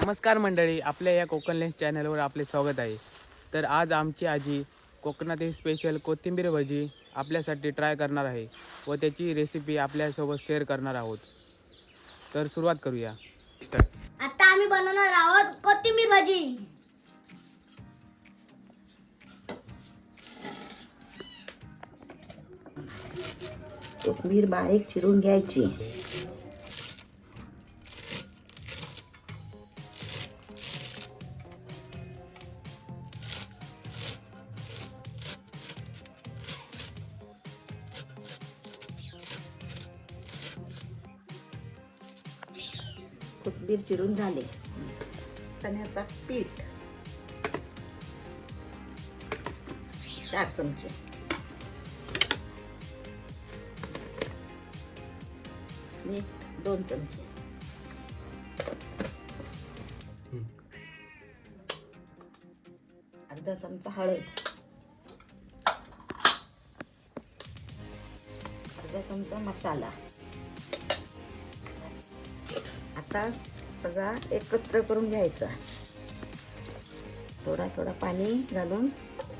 नमस्कार मंडळी, आपल्या या कोकण लेन्स चॅनलवर आपले स्वागत आहे. तर आज आमची आजी कोकणातील स्पेशल कोथिंबीर भजी आपल्यासाठी ट्राय करणार आहे व त्याची रेसिपी आपल्यासोबत शेअर करणार आहोत. तर सुरुवात करूया. आता आम्ही बनवणार आहोत कोथिंबीर भाजी. कोथिंबीर बारीक चिरून घ्यायची. कोथिंबीर चिरून झाले. चण्याचा पीठ 4 चमचे, मीठ 2 चमचे, अर्धा चमचा हळद, अर्धा चमचा मसाला. आता सगळा एकत्र करून घ्यायचा. थोडा थोडा पाणी घालून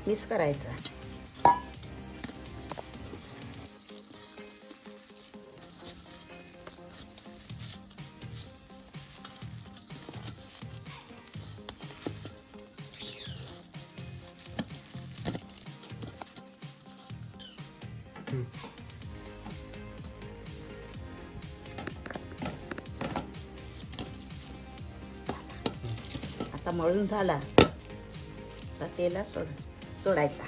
मिक्स करायचा. आता मळून झाला तर तेलात सोडायचा.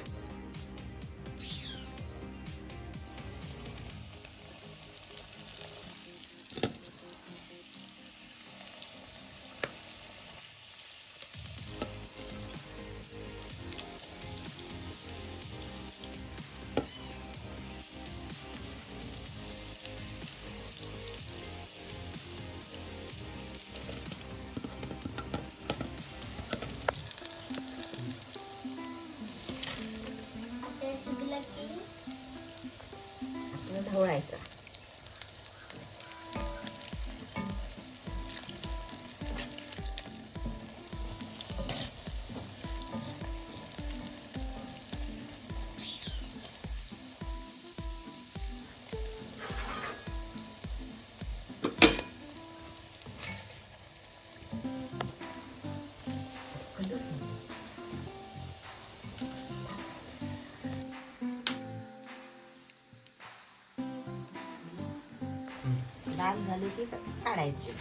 ढवळायचा. लाल झाली की काढायची.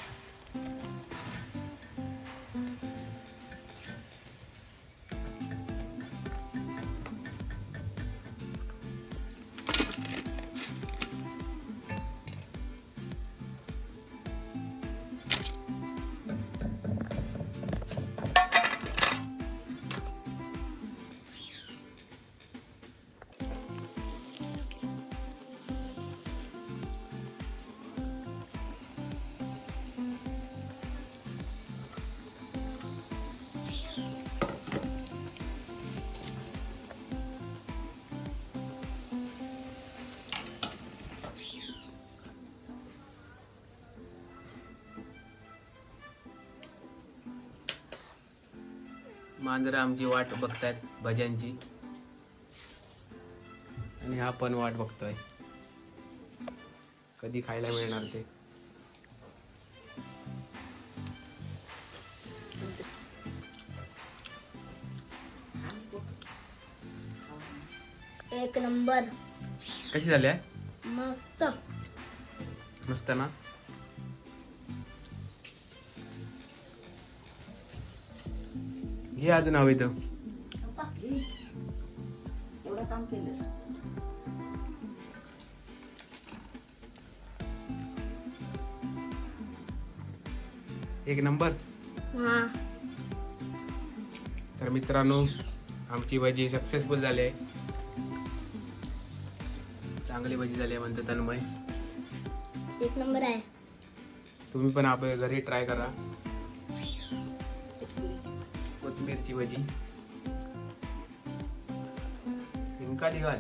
मांजरं आमची वाट बघतायत भज्यांची आणि हा पण वाट बघतोय कधी खायला मिळणार ते. एक नंबर. कशी झाली? मस्त. मस्त ना. हे अजून हवं इथं. एवढं काम केलं. एक नंबर. हा. तर मित्रांनो, आमची भजी सक्सेसफुल झाली आहे. चांगली भजी झाली आहे म्हणतो तन्मय. एक नंबर आहे. तुम्ही पण आपल्या घरी ट्राय करा कोथिंबीरची भजी. हिंका घाल.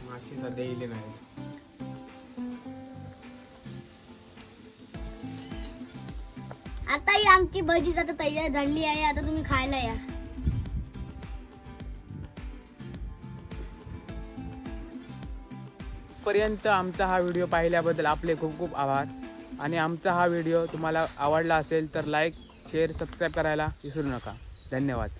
मासे सध्या येले नाही. आता ही आमची भजी आता तयार झाली आहे. आता तुम्ही खायला या. पर्यंत आमचा हा व्हिडिओ पाहिल्याबद्दल आपले खूप खूप आभार. आणि आमचा हा व्हिडिओ तुम्हाला आवडला असेल तर लाईक शेअर सबस्क्राईब करायला विसरू नका. धन्यवाद.